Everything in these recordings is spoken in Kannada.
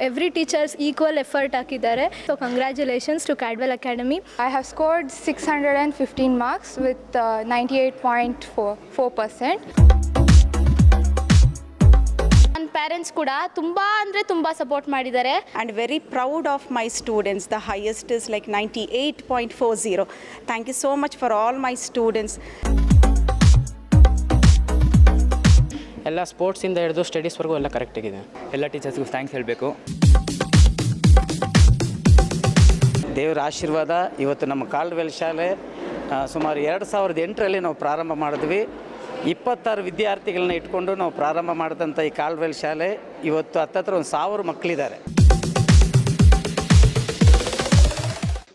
Every teachers equal effort ಹಾಕಿದ್ದಾರೆ. So congratulations to Cadwell Academy. I have scored 615 marks with 98.4%. ನನ್ನ ಪೇರೆಂಟ್ಸ್ ಕೂಡ ತುಂಬ ಸಪೋರ್ಟ್ ಮಾಡಿದ್ದಾರೆ. And very proud of my students. The highest is like 98.40. Thank you so much for all my students. ಎಲ್ಲ ಸ್ಪೋರ್ಟ್ಸಿಂದ ಹಿಡಿದು ಸ್ಟಡೀಸ್ವರೆಗೂ ಎಲ್ಲ ಕರೆಕ್ಟಾಗಿದೆ. ಎಲ್ಲ ಟೀಚರ್ಸ್ಗೂ ಥ್ಯಾಂಕ್ಸ್ ಹೇಳಬೇಕು. ದೇವರ ಆಶೀರ್ವಾದ. ಇವತ್ತು ನಮ್ಮ ಕಾಲ್ಡ್ವೆಲ್ ಶಾಲೆ ಸುಮಾರು 2008ರಲ್ಲಿ ನಾವು ಪ್ರಾರಂಭ ಮಾಡಿದ್ವಿ. 26 ವಿದ್ಯಾರ್ಥಿಗಳನ್ನ ಇಟ್ಕೊಂಡು ನಾವು ಪ್ರಾರಂಭ ಮಾಡಿದಂಥ ಈ ಕಾಲ್ಡ್ವೆಲ್ ಶಾಲೆ ಇವತ್ತು ಹತ್ತತ್ರ 1000 ಮಕ್ಕಳಿದ್ದಾರೆ.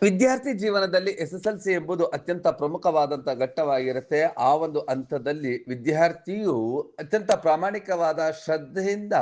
ವಿದ್ಯಾರ್ಥಿ ಜೀವನದಲ್ಲಿ SSLC ಎಂಬುದು ಅತ್ಯಂತ ಪ್ರಮುಖವಾದಂಥ ಘಟ್ಟವಾಗಿರುತ್ತೆ. ಆ ಒಂದು ಹಂತದಲ್ಲಿ ವಿದ್ಯಾರ್ಥಿಯು ಅತ್ಯಂತ ಪ್ರಾಮಾಣಿಕವಾದ ಶ್ರದ್ಧೆಯಿಂದ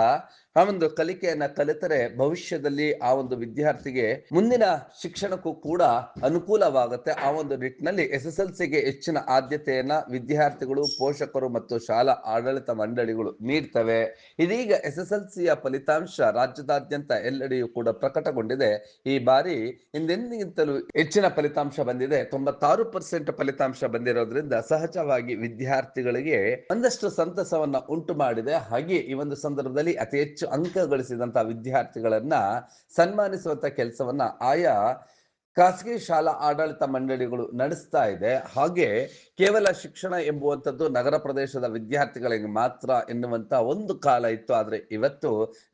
ಆ ಒಂದು ಕಲಿಕೆಯನ್ನ ಕಲಿತರೆ ಭವಿಷ್ಯದಲ್ಲಿ ಆ ಒಂದು ವಿದ್ಯಾರ್ಥಿಗೆ ಮುಂದಿನ ಶಿಕ್ಷಣಕ್ಕೂ ಕೂಡ ಅನುಕೂಲವಾಗುತ್ತೆ. ಆ ಒಂದು ನಿಟ್ಟಿನಲ್ಲಿ SSLCಗೆ ಹೆಚ್ಚಿನ ಆದ್ಯತೆಯನ್ನ ವಿದ್ಯಾರ್ಥಿಗಳು, ಪೋಷಕರು ಮತ್ತು ಶಾಲಾ ಆಡಳಿತ ಮಂಡಳಿಗಳು ನೀಡ್ತವೆ. ಇದೀಗ SSLCಯ ಫಲಿತಾಂಶ ರಾಜ್ಯದಾದ್ಯಂತ ಎಲ್ಲೆಡೆಯೂ ಕೂಡ ಪ್ರಕಟಗೊಂಡಿದೆ. ಈ ಬಾರಿ ಹಿಂದೆಂದಿಗಿಂತಲೂ ಹೆಚ್ಚಿನ ಫಲಿತಾಂಶ ಬಂದಿದೆ. 96% ಫಲಿತಾಂಶ ಬಂದಿರೋದ್ರಿಂದ ಸಹಜವಾಗಿ ವಿದ್ಯಾರ್ಥಿಗಳಿಗೆ ಒಂದಷ್ಟು ಸಂತಸವನ್ನ ಉಂಟು ಮಾಡಿದೆ. ಹಾಗೆ ಈ ಒಂದು ಸಂದರ್ಭದಲ್ಲಿ ಅತಿ ಹೆಚ್ಚು ಅಂಕ ಗಳಿಸಿದಂತಹ ವಿದ್ಯಾರ್ಥಿಗಳನ್ನ ಸನ್ಮಾನಿಸುವಂತ ಕೆಲಸವನ್ನ ಆಯಾ ಖಾಸಗಿ ಶಾಲಾ ಆಡಳಿತ ಮಂಡಳಿಗಳು ನಡೆಸ್ತಾ ಇದೆ. ಹಾಗೆ ಕೇವಲ ಶಿಕ್ಷಣ ಎಂಬುವಂಥದ್ದು ನಗರ ಪ್ರದೇಶದ ವಿದ್ಯಾರ್ಥಿಗಳಿಗೆ ಮಾತ್ರ ಎನ್ನುವಂತ ಒಂದು ಕಾಲ ಇತ್ತು. ಆದ್ರೆ ಇವತ್ತು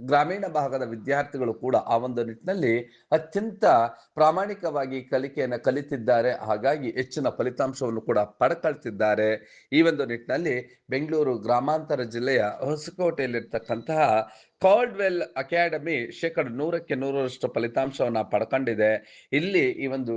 ಗ್ರಾಮೀಣ ಭಾಗದ ವಿದ್ಯಾರ್ಥಿಗಳು ಕೂಡ ಆ ಒಂದು ನಿಟ್ಟಿನಲ್ಲಿ ಅತ್ಯಂತ ಪ್ರಾಮಾಣಿಕವಾಗಿ ಕಲಿಕೆಯನ್ನು ಕಲಿತಿದ್ದಾರೆ. ಹಾಗಾಗಿ ಹೆಚ್ಚಿನ ಫಲಿತಾಂಶವನ್ನು ಕೂಡ ಪಡ್ಕೊಳ್ತಿದ್ದಾರೆ. ಈ ಒಂದು ನಿಟ್ಟಿನಲ್ಲಿ ಬೆಂಗಳೂರು ಗ್ರಾಮಾಂತರ ಜಿಲ್ಲೆಯ ಹೊಸಕೋಟೆಯಲ್ಲಿರ್ತಕ್ಕಂತಹ ಕಾಲ್ಡ್ವೆಲ್ ಅಕಾಡೆಮಿ 100% ಫಲಿತಾಂಶವನ್ನ ಪಡ್ಕೊಂಡಿದೆ. ಇಲ್ಲಿ ಈ ಒಂದು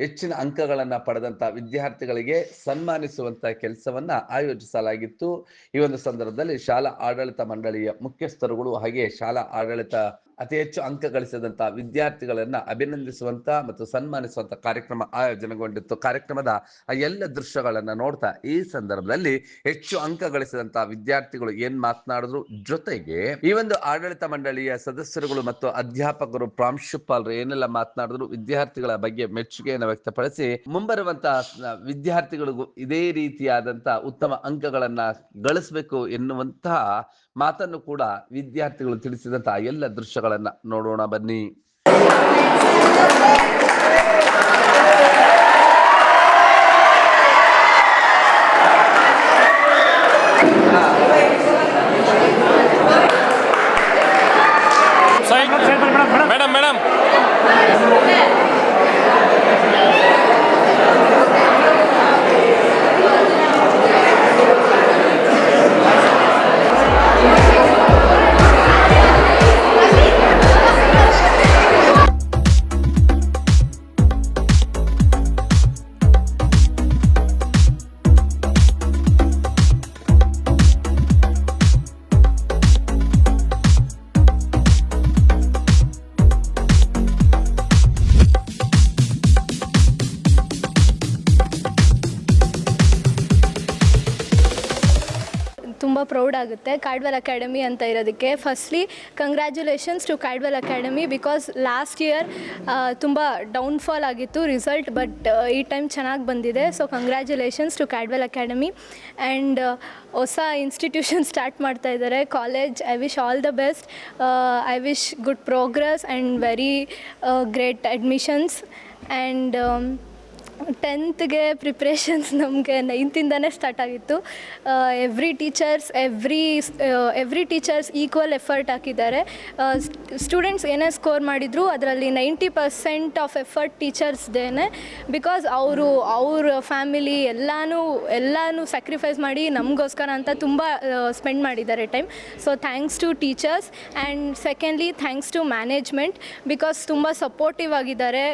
ಹೆಚ್ಚಿನ ಅಂಕಗಳನ್ನ ಪಡೆದಂತ ವಿದ್ಯಾರ್ಥಿಗಳಿಗೆ ಸನ್ಮಾನಿಸುವಂತ ಕೆಲಸವನ್ನ ಆಯೋಜಿಸಲಾಗಿತ್ತು. ಈ ಒಂದು ಸಂದರ್ಭದಲ್ಲಿ ಶಾಲಾ ಆಡಳಿತ ಮಂಡಳಿಯ ಮುಖ್ಯಸ್ಥರುಗಳು ಹಾಗೆ ಶಾಲಾ ಆಡಳಿತ ಅತಿ ಹೆಚ್ಚು ಅಂಕ ಗಳಿಸಿದಂತ ವಿದ್ಯಾರ್ಥಿಗಳನ್ನ ಅಭಿನಂದಿಸುವಂತ ಮತ್ತು ಸನ್ಮಾನಿಸುವಂತ ಕಾರ್ಯಕ್ರಮ ಆಯೋಜನೆಗೊಂಡಿತ್ತು. ಕಾರ್ಯಕ್ರಮದ ಆ ಎಲ್ಲ ದೃಶ್ಯಗಳನ್ನ ನೋಡ್ತಾ ಈ ಸಂದರ್ಭದಲ್ಲಿ ಹೆಚ್ಚು ಅಂಕ ಗಳಿಸಿದಂತ ವಿದ್ಯಾರ್ಥಿಗಳು ಏನ್ ಮಾತನಾಡಿದ್ರು, ಜೊತೆಗೆ ಈ ಒಂದು ಆಡಳಿತ ಮಂಡಳಿಯ ಸದಸ್ಯರುಗಳು ಮತ್ತು ಅಧ್ಯಾಪಕರು, ಪ್ರಾಂಶುಪಾಲರು ಏನೆಲ್ಲ ಮಾತನಾಡಿದ್ರು, ವಿದ್ಯಾರ್ಥಿಗಳ ಬಗ್ಗೆ ಮೆಚ್ಚುಗೆಯನ್ನು ವ್ಯಕ್ತಪಡಿಸಿ ಮುಂಬರುವಂತ ವಿದ್ಯಾರ್ಥಿಗಳಿಗೂ ಇದೇ ರೀತಿಯಾದಂತ ಉತ್ತಮ ಅಂಕಗಳನ್ನ ಗಳಿಸಬೇಕು ಎನ್ನುವಂತಹ ಮಾತನ್ನು ಕೂಡ ವಿದ್ಯಾರ್ಥಿಗಳು ತಿಳಿಸಿದಂತಹ ಎಲ್ಲ ದೃಶ್ಯಗಳನ್ನ ನೋಡೋಣ ಬನ್ನಿ. ಮೇಡಮ್ ಮೇಡಮ್ ತುಂಬ ಪ್ರೌಡ್ ಆಗುತ್ತೆ ಕಾಡ್ವೆಲ್ ಅಕಾಡೆಮಿ ಅಂತ ಇರೋದಕ್ಕೆ. Firstly congratulations to Cadwell academy because last year ತುಂಬ ಡೌನ್ಫಾಲ್ ಆಗಿತ್ತು ರಿಸಲ್ಟ್, ಬಟ್ ಈ ಟೈಮ್ ಚೆನ್ನಾಗಿ ಬಂದಿದೆ. So congratulations to Cadwell academy. And ಹೊಸ ಇನ್ಸ್ಟಿಟ್ಯೂಷನ್ ಸ್ಟಾರ್ಟ್ ಮಾಡ್ತಾ ಇದ್ದಾರೆ college. I wish all the best. I wish good progress and very great admissions. And 10th preparations ನಮಗೆ 9th ಸ್ಟಾರ್ಟ್ ಆಗಿತ್ತು. ಎವ್ರಿ ಟೀಚರ್ಸ್ ಈಕ್ವಲ್ ಎಫರ್ಟ್ ಹಾಕಿದ್ದಾರೆ. ಸ್ಟೂಡೆಂಟ್ಸ್ ಏನೇ ಸ್ಕೋರ್ ಮಾಡಿದ್ರು ಅದರಲ್ಲಿ 90% ಆಫ್ ಎಫರ್ಟ್ ಟೀಚರ್ಸ್ದೇನೆ. ಬಿಕಾಸ್ ಅವ್ರ ಫ್ಯಾಮಿಲಿ ಎಲ್ಲನೂ ಸ್ಯಾಕ್ರಿಫೈಸ್ ಮಾಡಿ ನಮಗೋಸ್ಕರ ಅಂತ ತುಂಬ ಸ್ಪೆಂಡ್ ಮಾಡಿದ್ದಾರೆ time. So thanks to teachers. And secondly thanks to management because ತುಂಬ ಸಪೋರ್ಟಿವ್ ಆಗಿದ್ದಾರೆ.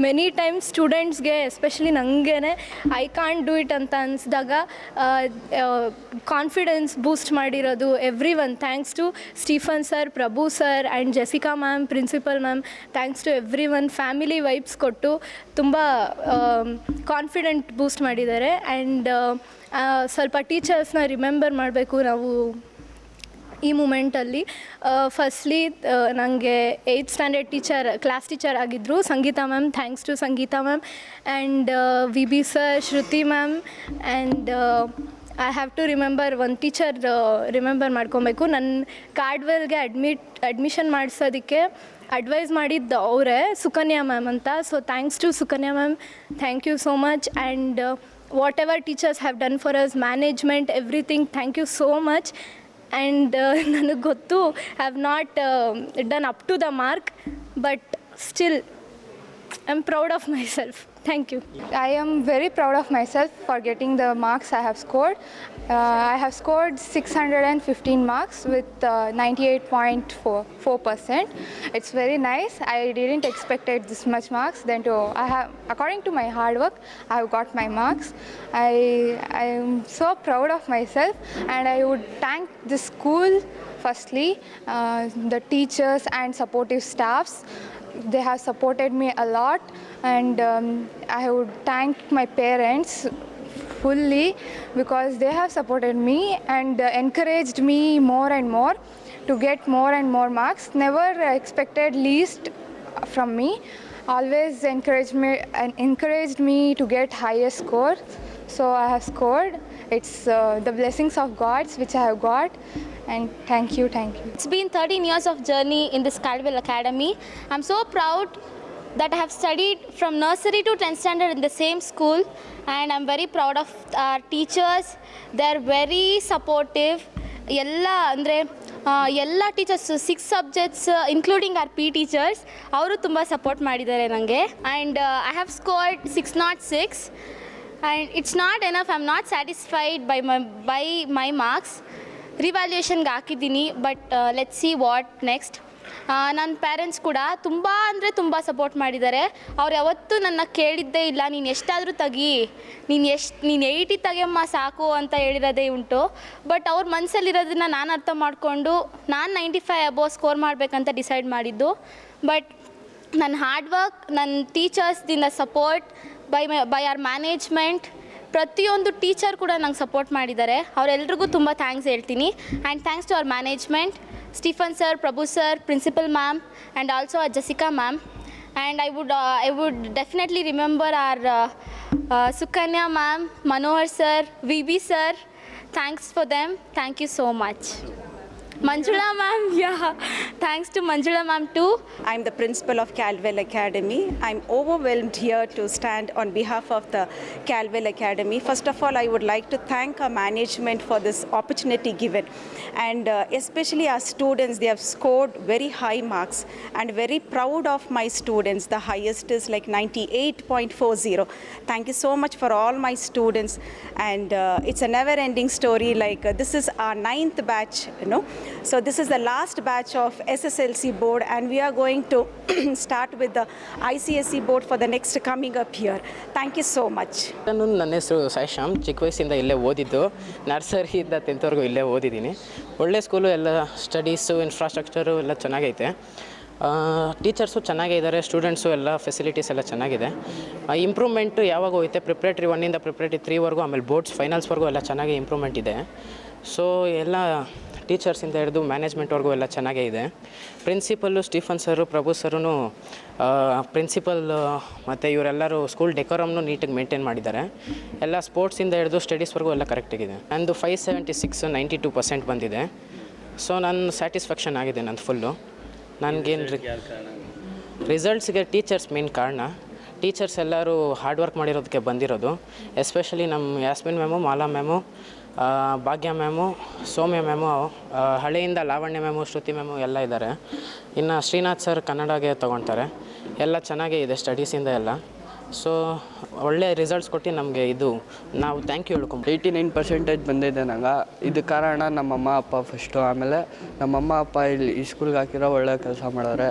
ಮೆನಿ ಟೈಮ್ಸ್ ಸ್ಟೂಡೆಂಟ್ಸ್ಗೆ ಎಸ್ಪೆಷಲಿ ನನಗೇನೆ ಐ ಕಾಂಟ್ ಡೂ ಇಟ್ ಅಂತ ಅನಿಸಿದಾಗ ಕಾನ್ಫಿಡೆನ್ಸ್ ಬೂಸ್ಟ್ ಮಾಡಿರೋದು everyone. Thanks to Stephen sir, Prabhu sir and Jessica ma'am, principal ma'am. Thanks to everyone. Family vibes ಕೊಟ್ಟು ತುಂಬ ಕಾನ್ಫಿಡೆಂಟ್ ಬೂಸ್ಟ್ ಮಾಡಿದ್ದಾರೆ. ಆ್ಯಂಡ್ ಸ್ವಲ್ಪ ಟೀಚರ್ಸ್ನ ರಿಮೆಂಬರ್ ಮಾಡಬೇಕು ನಾವು. ಈ ಮೂಮೆಂಟಲ್ಲಿ ಫಸ್ಟ್ಲಿ ನನಗೆ 8th ಸ್ಟ್ಯಾಂಡರ್ಡ್ ಕ್ಲಾಸ್ ಟೀಚರ್ ಆಗಿದ್ದರು Sangeeta ma'am. Thanks to Sangeeta ma'am and V B sir, Shruti ma'am and I have to remember ಒಂದು ಟೀಚರ್ ರಿಮೆಂಬರ್ ಮಾಡ್ಕೊಬೇಕು. ನನ್ನ ಕಾರ್ಡ್ವೆಲ್ಗೆ ಅಡ್ಮಿಷನ್ ಮಾಡಿಸೋದಕ್ಕೆ ಅಡ್ವೈಸ್ ಮಾಡಿದ್ದು ಅವರೇ, ಸುಕನ್ಯಾ ಮ್ಯಾಮ್ ಅಂತ. So thanks to Sukanya ma'am, thank you so much. And whatever teachers have done for us, management, everything, thank you so much. And ನನಗೆ ಗೊತ್ತು have not done up to the mark, but still I am proud of my self. Thank you. I am very proud of myself for getting the marks I have scored. I have scored 615 marks with 98.4%. It's very nice. I didn't expect this much marks. According to my hard work, I have got my marks. I am so proud of myself, and I would thank the school firstly, the teachers and supportive staffs. They have supported me a lot, and I would thank my parents fully because they have supported me and encouraged me more and more to get more and more marks. Never expected least from me. Always encouraged me to get higher score. So I have scored. It's the blessings of God's which I have got. And thank you. It's been 13 years of journey in this Caldwell Academy. I'm so proud that I have studied from nursery to 10th standard in the same school, and I'm very proud of our teachers. They're very supportive. ಎಲ್ಲ teachers 6 subjects including R P teachers ಅವರು ತುಂಬ ಸಪೋರ್ಟ್ ಮಾಡಿದ್ದಾರೆ ನನಗೆ. And I have scored 606. And it's not enough. I am not satisfied by my marks. ರಿವ್ಯಾಲ್ಯೂಯೇಷನ್ಗೆ ಹಾಕಿದ್ದೀನಿ, but let's see what next. ನನ್ನ ಪೇರೆಂಟ್ಸ್ ಕೂಡ ತುಂಬ ಸಪೋರ್ಟ್ ಮಾಡಿದ್ದಾರೆ. ಅವ್ರು ಯಾವತ್ತೂ ನನ್ನ ಕೇಳಿದ್ದೇ ಇಲ್ಲ, ನೀನು ಎಷ್ಟಾದರೂ ತೆಗಿ, ನೀನು 80 ತೆಗಿಯಮ್ಮ ಸಾಕು ಅಂತ ಹೇಳಿರೋದೇ ಉಂಟು. ಬಟ್ ಅವ್ರ ಮನಸ್ಸಲ್ಲಿರೋದನ್ನು ನಾನು ಅರ್ಥ ಮಾಡಿಕೊಂಡು ನಾನು 95 ಅಬೋವ್ ಸ್ಕೋರ್ ಮಾಡಬೇಕಂತ ಡಿಸೈಡ್ ಮಾಡಿದ್ದು. ಬಟ್ ನನ್ನ ಹಾರ್ಡ್ ವರ್ಕ್, ನನ್ನ ಟೀಚರ್ಸ್ದಿಂದ ಸಪೋರ್ಟ್, ಬೈ ಆರ್ ಮ್ಯಾನೇಜ್ಮೆಂಟ್, ಪ್ರತಿಯೊಂದು ಟೀಚರ್ ಕೂಡ ನಂಗೆ ಸಪೋರ್ಟ್ ಮಾಡಿದ್ದಾರೆ. ಅವರೆಲ್ರಿಗೂ ತುಂಬ ಥ್ಯಾಂಕ್ಸ್ ಹೇಳ್ತೀನಿ. And thanks to our management, Stephen sir, Prabhu sir, principal ma'am, and also Jessica ma'am. And I would definitely remember our Sukanya ma'am, Manohar sir, VB sir. Thanks for them. Thank you so much. Manjula ma'am, yeah. Thanks to Manjula ma'am too. I'm the principal of Caldwell Academy. I'm overwhelmed here to stand on behalf of the Caldwell Academy. First of all, I would like to thank our management for this opportunity given. And especially our students, they have scored very high marks, and very proud of my students. The highest is like 98.40. Thank you so much for all my students. And it's a never ending story. This is our 9th batch, So this is the last batch of SSLC board, and we are going to start with the ICSE board for the next coming up year. Thank you so much. ನನ್ನ ಹೆಸರು ಸಾಯಿಶ್ಯಾಮ್. ಚಿಕ್ಕ ವಯಸ್ಸಿಂದ ಇಲ್ಲೇ ಓದಿದ್ದು, ನರ್ಸರಿಯಿಂದ 10th ಇಲ್ಲೇ ಓದಿದ್ದೀನಿ. ಒಳ್ಳೆ ಸ್ಕೂಲು, ಎಲ್ಲ ಸ್ಟಡೀಸು, ಇನ್ಫ್ರಾಸ್ಟ್ರಕ್ಚರು ಎಲ್ಲ ಚೆನ್ನಾಗೈತೆ. ಟೀಚರ್ಸು ಚೆನ್ನಾಗೇ ಇದ್ದಾರೆ, ಸ್ಟೂಡೆಂಟ್ಸು ಎಲ್ಲ ಫೆಸಿಲಿಟೀಸ್ ಎಲ್ಲ ಚೆನ್ನಾಗಿದೆ. ಇಂಪ್ರೂವ್ಮೆಂಟು ಯಾವಾಗ ಹೋಗುತ್ತೆ, ಪ್ರಿಪ್ರೇಟ್ರಿ 1ಇಂದ ಪ್ರಿಪ್ರೇಟ್ರಿ 3ವರೆಗೂ, ಆಮೇಲೆ ಬೋರ್ಡ್ಸ್ ಫೈನಲ್ಸ್ವರೆಗೂ ಎಲ್ಲ ಚೆನ್ನಾಗಿ ಇಂಪ್ರೂವ್ಮೆಂಟ್ ಇದೆ. ಸೊ ಎಲ್ಲ ಟೀಚರ್ಸಿಂದ ಹಿಡಿದು ಮ್ಯಾನೇಜ್ಮೆಂಟ್ವರೆಗೂ ಎಲ್ಲ ಚೆನ್ನಾಗೇ ಇದೆ. ಪ್ರಿನ್ಸಿಪಲ್ಲು ಸ್ಟೀಫನ್ ಸರು, ಪ್ರಭು ಸರೂ, ಪ್ರಿನ್ಸಿಪಲ್ ಮತ್ತು ಇವರೆಲ್ಲರೂ ಸ್ಕೂಲ್ ಡೆಕೋರಮ್ನು ನೀಟಾಗಿ ಮೇಂಟೈನ್ ಮಾಡಿದ್ದಾರೆ. ಎಲ್ಲ ಸ್ಪೋರ್ಟ್ಸಿಂದ ಹಿಡಿದು ಸ್ಟಡೀಸ್ವರೆಗೂ ಎಲ್ಲ ಕರೆಕ್ಟಾಗಿದೆ. ನಂದು 576 92% ಬಂದಿದೆ. ಸೊ ನನ್ನ ಸ್ಯಾಟಿಸ್ಫ್ಯಾಕ್ಷನ್ ಆಗಿದೆ ನಂದು ಫುಲ್ಲು. ನನಗೇನು ರಿಸಲ್ಟ್ಸ್ಗೆ ಟೀಚರ್ಸ್ ಮೇನ್ ಕಾರಣ. ಟೀಚರ್ಸ್ ಎಲ್ಲರೂ ಹಾರ್ಡ್ ವರ್ಕ್ ಮಾಡಿರೋದಕ್ಕೆ ಬಂದಿರೋದು. ಎಸ್ಪೆಷಲಿ ನಮ್ಮ ಯಾಸ್ಮಿನ್ ಮ್ಯಾಮು, ಮಾಲಾ ಮ್ಯಾಮು, ಭಾಗ್ಯ ಮ್ಯಾಮು, ಸೌಮ್ಯ ಮ್ಯಾಮು, ಹಳೆಯಿಂದ ಲಾವಣ್ಯ ಮ್ಯಾಮು, ಶ್ರುತಿ ಮ್ಯಾಮು ಎಲ್ಲ ಇದ್ದಾರೆ. ಇನ್ನು ಶ್ರೀನಾಥ್ ಸರ್ ಕನ್ನಡಗೆ ತೊಗೊಳ್ತಾರೆ. ಎಲ್ಲ ಚೆನ್ನಾಗೇ ಇದೆ ಸ್ಟಡೀಸಿಂದ ಎಲ್ಲ. ಸೊ ಒಳ್ಳೆ ರಿಸಲ್ಟ್ಸ್ ಕೊಟ್ಟು ನಮಗೆ ಇದು ನಾವು ಥ್ಯಾಂಕ್ ಯು ಹೇಳ್ಕೊಂಡು 89% ಬಂದಿದೆ ನಂಗೆ. ಇದು ಕಾರಣ ನಮ್ಮಮ್ಮ ಅಪ್ಪ ಫಸ್ಟು. ಆಮೇಲೆ ನಮ್ಮಮ್ಮ ಅಪ್ಪ ಇಲ್ಲಿ ಈ ಸ್ಕೂಲ್ಗೆ ಹಾಕಿರೋ ಒಳ್ಳೆ ಕೆಲಸ ಮಾಡೋರೆ.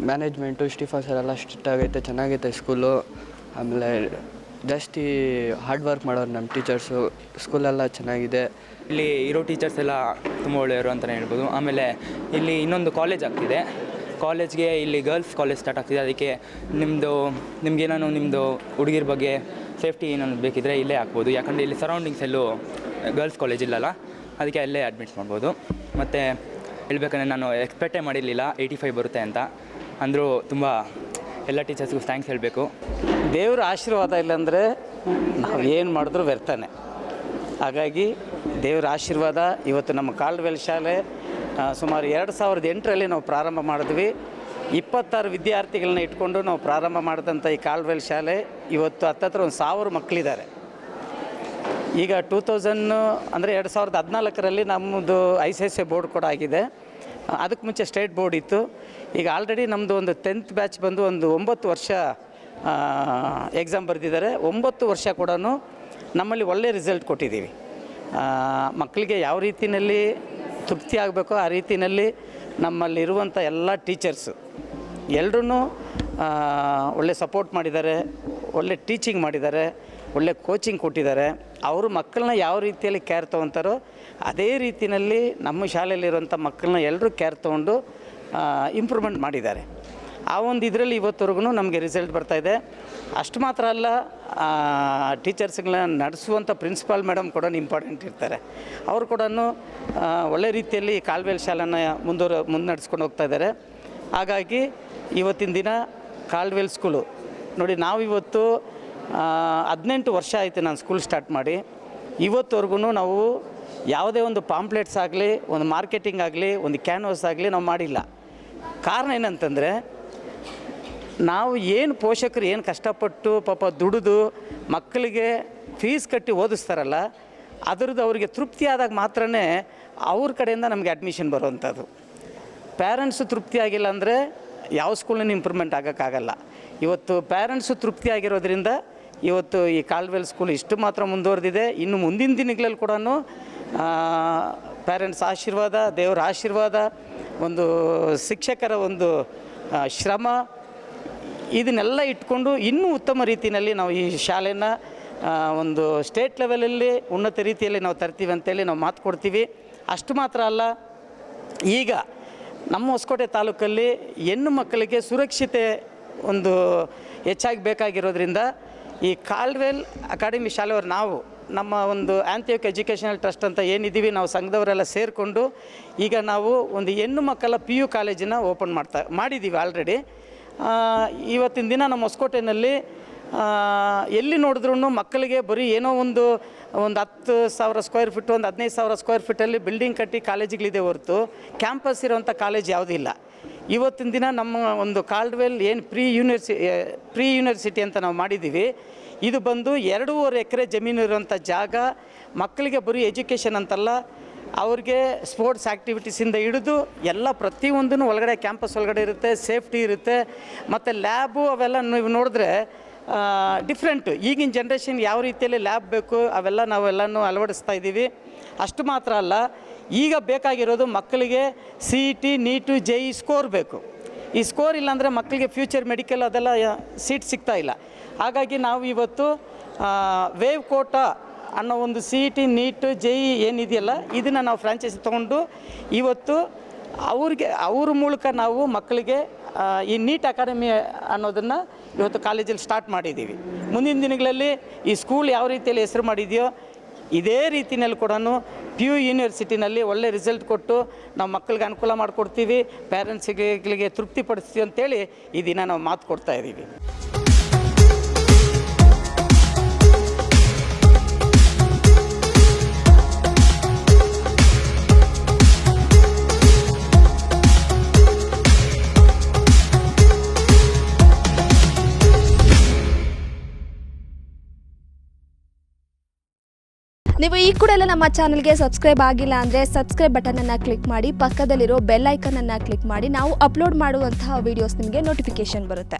ಮ್ಯಾನೇಜ್ಮೆಂಟು, ಸ್ಟೀಫನ್ ಸರ್ ಎಲ್ಲ ಸ್ಟ್ರಿಕ್ಟ್ ಆಗೈತೆ, ಚೆನ್ನಾಗೈತೆ ಸ್ಕೂಲು. ಆಮೇಲೆ ಜಾಸ್ತಿ ಹಾರ್ಡ್ ವರ್ಕ್ ಮಾಡೋರು ನಮ್ಮ ಟೀಚರ್ಸು. ಸ್ಕೂಲೆಲ್ಲ ಚೆನ್ನಾಗಿದೆ. ಇಲ್ಲಿ ಇರೋ ಟೀಚರ್ಸ್ ಎಲ್ಲ ತುಂಬ ಒಳ್ಳೆಯವರು ಅಂತಲೇ ಹೇಳ್ಬೋದು. ಆಮೇಲೆ ಇಲ್ಲಿ ಇನ್ನೊಂದು ಕಾಲೇಜ್ ಆಗ್ತಿದೆ. ಕಾಲೇಜ್ಗೆ ಇಲ್ಲಿ ಗರ್ಲ್ಸ್ ಕಾಲೇಜ್ ಸ್ಟಾರ್ಟ್ ಆಗ್ತಿದೆ. ಅದಕ್ಕೆ ನಿಮ್ಗೇನಾನು ನಿಮ್ಮದು ಹುಡುಗಿರ ಬಗ್ಗೆ ಸೇಫ್ಟಿ ಏನಾದ್ರು ಬೇಕಿದ್ದರೆ ಇಲ್ಲೇ ಹಾಕ್ಬೋದು. ಯಾಕಂದರೆ ಇಲ್ಲಿ ಸರೌಂಡಿಂಗ್ಸ್ ಎಲ್ಲೂ ಗರ್ಲ್ಸ್ ಕಾಲೇಜ್ ಇಲ್ಲಲ್ಲ. ಅದಕ್ಕೆ ಅಲ್ಲೇ ಅಡ್ಮಿಟ್ ಮಾಡ್ಬೋದು. ಮತ್ತು ಹೇಳ್ಬೇಕಂದ್ರೆ ನಾನು ಎಕ್ಸ್ಪೆಕ್ಟೇ ಮಾಡಿರಲಿಲ್ಲ 85 ಬರುತ್ತೆ ಅಂತ. ಅಂದರೂ ತುಂಬ ಎಲ್ಲ ಟೀಚರ್ಸ್ಗೂ ಥ್ಯಾಂಕ್ಸ್ ಹೇಳಬೇಕು. ದೇವರ ಆಶೀರ್ವಾದ ಇಲ್ಲಾಂದರೆ ನಾವು ಏನು ಮಾಡಿದ್ರೂ ವ್ಯರ್ಥನೇ. ಹಾಗಾಗಿ ದೇವರ ಆಶೀರ್ವಾದ ಇವತ್ತು ನಮ್ಮ ಕಾಲ್ಡ್ವೆಲ್ ಶಾಲೆ ಸುಮಾರು 2008ರಲ್ಲಿ ನಾವು ಪ್ರಾರಂಭ ಮಾಡಿದ್ವಿ. 26 ವಿದ್ಯಾರ್ಥಿಗಳನ್ನ ಇಟ್ಕೊಂಡು ನಾವು ಪ್ರಾರಂಭ ಮಾಡಿದಂಥ ಈ ಕಾಲ್ಡ್ವೆಲ್ ಶಾಲೆ ಇವತ್ತು ಹತ್ತತ್ರ 1000 ಮಕ್ಕಳಿದ್ದಾರೆ. ಈಗ 2014ರಲ್ಲಿ ನಮ್ಮದು ICSE ಬೋರ್ಡ್ ಕೂಡ ಆಗಿದೆ. ಅದಕ್ಕೆ ಮುಂಚೆ ಸ್ಟೇಟ್ ಬೋರ್ಡ್ ಇತ್ತು. ಈಗ ಆಲ್ರೆಡಿ ನಮ್ಮದು ಒಂದು 10th ಬ್ಯಾಚ್ ಬಂದು ಒಂದು 9 ವರ್ಷ ಎಕ್ಸಾಮ್ ಬರೆದಿದ್ದಾರೆ. 9 ವರ್ಷ ಕೂಡ ನಮ್ಮಲ್ಲಿ ಒಳ್ಳೆಯ ರಿಸಲ್ಟ್ ಕೊಟ್ಟಿದ್ದೀವಿ. ಮಕ್ಕಳಿಗೆ ಯಾವ ರೀತಿಯಲ್ಲಿ ತೃಪ್ತಿ ಆಗಬೇಕೋ ಆ ರೀತಿಯಲ್ಲಿ ನಮ್ಮಲ್ಲಿರುವಂಥ ಎಲ್ಲ ಟೀಚರ್ಸು ಎಲ್ಲರೂ ಒಳ್ಳೆ ಸಪೋರ್ಟ್ ಮಾಡಿದ್ದಾರೆ, ಒಳ್ಳೆ ಟೀಚಿಂಗ್ ಮಾಡಿದ್ದಾರೆ, ಒಳ್ಳೆ ಕೋಚಿಂಗ್ ಕೊಟ್ಟಿದ್ದಾರೆ. ಅವರು ಮಕ್ಕಳನ್ನ ಯಾವ ರೀತಿಯಲ್ಲಿ ಕೇರ್ ತೊಗೊತಾರೋ ಅದೇ ರೀತಿಯಲ್ಲಿ ನಮ್ಮ ಶಾಲೆಯಲ್ಲಿರುವಂಥ ಮಕ್ಕಳನ್ನ ಎಲ್ಲರೂ ಕೇರ್ ತೊಗೊಂಡು ಇಂಪ್ರೂವ್ಮೆಂಟ್ ಮಾಡಿದ್ದಾರೆ. ಆ ಒಂದು ಇದರಲ್ಲಿ ಇವತ್ತವರೆಗೂ ನಮಗೆ ರಿಸಲ್ಟ್ ಬರ್ತಾಯಿದೆ. ಅಷ್ಟು ಮಾತ್ರ ಅಲ್ಲ, ಟೀಚರ್ಸ್ಗಳನ್ನ ನಡೆಸುವಂಥ ಪ್ರಿನ್ಸಿಪಾಲ್ ಮೇಡಮ್ ಕೂಡ ಇಂಪಾರ್ಟೆಂಟ್ ಇರ್ತಾರೆ. ಅವರು ಕೂಡ ಒಳ್ಳೆ ರೀತಿಯಲ್ಲಿ ಕಾಲ್ಡ್ವೆಲ್ ಶಾಲೆನ ಮುನ್ನಡೆಸ್ಕೊಂಡು ಹೋಗ್ತಾ ಇದ್ದಾರೆ. ಹಾಗಾಗಿ ಇವತ್ತಿನ ದಿನ ಕಾಲ್ಡ್ವೆಲ್ ಸ್ಕೂಲು ನೋಡಿ, ನಾವಿವತ್ತು 18 ವರ್ಷ ಆಯಿತು ನಾನು ಸ್ಕೂಲ್ ಸ್ಟಾರ್ಟ್ ಮಾಡಿ. ಇವತ್ತವರೆಗೂ ನಾವು ಯಾವುದೇ ಒಂದು ಪಾಂಪ್ಲೆಟ್ಸ್ ಆಗಲಿ, ಒಂದು ಮಾರ್ಕೆಟಿಂಗ್ ಆಗಲಿ, ಒಂದು ಕ್ಯಾನ್ವಾಸ್ ಆಗಲಿ ನಾವು ಮಾಡಿಲ್ಲ. ಕಾರಣ ಏನಂತಂದರೆ, ನಾವು ಏನು ಪೋಷಕರು ಏನು ಕಷ್ಟಪಟ್ಟು ಪಾಪ ದುಡಿದು ಮಕ್ಕಳಿಗೆ ಫೀಸ್ ಕಟ್ಟಿ ಓದಿಸ್ತಾರಲ್ಲ, ಅದರದ್ದು ಅವರಿಗೆ ತೃಪ್ತಿ ಆದಾಗ ಮಾತ್ರ ಅವ್ರ ಕಡೆಯಿಂದ ನಮಗೆ ಅಡ್ಮಿಷನ್ ಬರುವಂಥದ್ದು. ಪ್ಯಾರೆಂಟ್ಸು ತೃಪ್ತಿ ಆಗಿಲ್ಲ ಅಂದರೆ ಯಾವ ಸ್ಕೂಲಿನ ಇಂಪ್ರೂವ್ಮೆಂಟ್ ಆಗೋಕ್ಕಾಗಲ್ಲ. ಇವತ್ತು ಪ್ಯಾರೆಂಟ್ಸು ತೃಪ್ತಿ ಆಗಿರೋದ್ರಿಂದ ಇವತ್ತು ಈ ಕಾಲ್ಡ್ವೆಲ್ ಸ್ಕೂಲ್ ಇಷ್ಟು ಮಾತ್ರ ಮುಂದುವರೆದಿದೆ. ಇನ್ನು ಮುಂದಿನ ದಿನಗಳಲ್ಲಿ ಕೂಡ ಪ್ಯಾರೆಂಟ್ಸ್ ಆಶೀರ್ವಾದ, ದೇವರ ಆಶೀರ್ವಾದ, ಒಂದು ಶಿಕ್ಷಕರ ಒಂದು ಶ್ರಮ, ಇದನ್ನೆಲ್ಲ ಇಟ್ಕೊಂಡು ಇನ್ನೂ ಉತ್ತಮ ರೀತಿಯಲ್ಲಿ ನಾವು ಈ ಶಾಲೆನ ಒಂದು ಸ್ಟೇಟ್ ಲೆವೆಲಲ್ಲಿ ಉನ್ನತ ರೀತಿಯಲ್ಲಿ ನಾವು ತರ್ತೀವಿ ಅಂತೇಳಿ ನಾವು ಮಾತು ಕೊಡ್ತೀವಿ. ಅಷ್ಟು ಮಾತ್ರ ಅಲ್ಲ, ಈಗ ನಮ್ಮ ಹೊಸಕೋಟೆ ತಾಲೂಕಲ್ಲಿ ಹೆಣ್ಣು ಮಕ್ಕಳಿಗೆ ಸುರಕ್ಷತೆ ಒಂದು ಹೆಚ್ಚಾಗಿ ಬೇಕಾಗಿರೋದ್ರಿಂದ ಈ ಕಾಲ್ಡ್ವೆಲ್ ಅಕಾಡೆಮಿ ಶಾಲೆಯವರು ನಾವು ನಮ್ಮ ಒಂದು ಆಂಥಿಯೋಕ್ ಎಜುಕೇಷನಲ್ ಟ್ರಸ್ಟ್ ಅಂತ ಏನಿದ್ದೀವಿ, ನಾವು ಸಂಘದವರೆಲ್ಲ ಸೇರಿಕೊಂಡು ಈಗ ನಾವು ಒಂದು ಹೆಣ್ಣು ಮಕ್ಕಳ PU ಕಾಲೇಜನ್ನು ಓಪನ್ ಮಾಡಿದ್ದೀವಿ ಆಲ್ರೆಡಿ. ಇವತ್ತಿನ ದಿನ ನಮ್ಮ ಹೊಸಕೋಟೆಯಲ್ಲಿ ಎಲ್ಲಿ ನೋಡಿದ್ರೂ ಮಕ್ಕಳಿಗೆ ಬರೀ ಏನೋ ಒಂದು 10,000 ಸ್ಕ್ವೇರ್ ಫೀಟ್, ಒಂದು 15,000 ಸ್ಕ್ವೇರ್ ಫೀಟಲ್ಲಿ ಬಿಲ್ಡಿಂಗ್ ಕಟ್ಟಿ ಕಾಲೇಜುಗಳಿದೆ ಹೊರತು ಕ್ಯಾಂಪಸ್ ಇರೋವಂಥ ಕಾಲೇಜ್ ಯಾವುದೂ ಇಲ್ಲ. ಇವತ್ತಿನ ದಿನ ನಮ್ಮ ಒಂದು ಕಾಲ್ಡ್ವೆಲ್ ಏನು ಪ್ರೀ ಯೂನಿವರ್ಸಿಟಿ ಅಂತ ನಾವು ಮಾಡಿದ್ದೀವಿ. ಇದು ಬಂದು 2.5 ಎಕರೆ ಜಮೀನು ಇರುವಂಥ ಜಾಗ. ಮಕ್ಕಳಿಗೆ ಬರೀ ಎಜುಕೇಷನ್ ಅಂತಲ್ಲ, ಅವ್ರಿಗೆ ಸ್ಪೋರ್ಟ್ಸ್ ಆ್ಯಕ್ಟಿವಿಟೀಸಿಂದ ಹಿಡಿದು ಎಲ್ಲ ಪ್ರತಿಯೊಂದೂ ಒಳಗಡೆ ಕ್ಯಾಂಪಸ್ ಒಳಗಡೆ ಇರುತ್ತೆ, ಸೇಫ್ಟಿ ಇರುತ್ತೆ. ಮತ್ತು ಲ್ಯಾಬು ಅವೆಲ್ಲ ನೀವು ನೋಡಿದ್ರೆ ಡಿಫ್ರೆಂಟು. ಈಗಿನ ಜನ್ರೇಷನ್ ಯಾವ ರೀತಿಯಲ್ಲಿ ಲ್ಯಾಬ್ ಬೇಕು ಅವೆಲ್ಲ ನಾವೆಲ್ಲನೂ ಅಳವಡಿಸ್ತಾ ಇದ್ದೀವಿ. ಅಷ್ಟು ಮಾತ್ರ ಅಲ್ಲ, ಈಗ ಬೇಕಾಗಿರೋದು ಮಕ್ಕಳಿಗೆ CET, NEET, JEE ಸ್ಕೋರ್ ಬೇಕು. ಈ ಸ್ಕೋರ್ ಇಲ್ಲಾಂದರೆ ಮಕ್ಕಳಿಗೆ ಫ್ಯೂಚರ್ ಮೆಡಿಕಲ್ ಅದೆಲ್ಲ ಸೀಟ್ ಸಿಗ್ತಾ ಇಲ್ಲ. ಹಾಗಾಗಿ ನಾವು ಇವತ್ತು ವೇವ್ ಕೋಟಾ ಅನ್ನೋ ಒಂದು CET, NEET, JEE ಏನಿದೆಯಲ್ಲ, ಇದನ್ನು ನಾವು ಫ್ರಾಂಚೈಸಿ ತೊಗೊಂಡು ಇವತ್ತು ಅವ್ರ ಮೂಲಕ ನಾವು ಮಕ್ಕಳಿಗೆ ಈ ನೀಟ್ ಅಕಾಡೆಮಿ ಅನ್ನೋದನ್ನು ಇವತ್ತು ಕಾಲೇಜಲ್ಲಿ ಸ್ಟಾರ್ಟ್ ಮಾಡಿದ್ದೀವಿ. ಮುಂದಿನ ದಿನಗಳಲ್ಲಿ ಈ ಸ್ಕೂಲ್ ಯಾವ ರೀತಿಯಲ್ಲಿ ಹೆಸರು ಮಾಡಿದೆಯೋ ಇದೇ ರೀತಿಯಲ್ಲಿ ಕೂಡ PU ಯೂನಿವರ್ಸಿಟಿನಲ್ಲಿ ಒಳ್ಳೆ ರಿಸಲ್ಟ್ ಕೊಟ್ಟು ನಾವು ಮಕ್ಕಳಿಗೆ ಅನುಕೂಲ ಮಾಡಿಕೊಡ್ತೀವಿ, ಪ್ಯಾರೆಂಟ್ಸ್ಗಳಿಗೆ ತೃಪ್ತಿಪಡಿಸ್ತೀವಿ ಅಂತೇಳಿ ಈ ದಿನ ನಾವು ಮಾತು ಕೊಡ್ತಾ ಇದ್ದೀವಿ. ನೀವು ಈ ಕೂಡ ಎಲ್ಲ ನಮ್ಮ ಚಾನಲ್ಗೆ ಸಬ್ಸ್ಕ್ರೈಬ್ ಆಗಿಲ್ಲ ಅಂದರೆ ಸಬ್ಸ್ಕ್ರೈಬ್ ಬಟನನ್ನು ಕ್ಲಿಕ್ ಮಾಡಿ, ಪಕ್ಕದಲ್ಲಿರೋ ಬೆಲ್ ಐಕನನ್ನು ಕ್ಲಿಕ್ ಮಾಡಿ. ನಾವು ಅಪ್ಲೋಡ್ ಮಾಡುವಂತಹ ವೀಡಿಯೋಸ್ ನಿಮಗೆ ನೋಟಿಫಿಕೇಷನ್ ಬರುತ್ತೆ.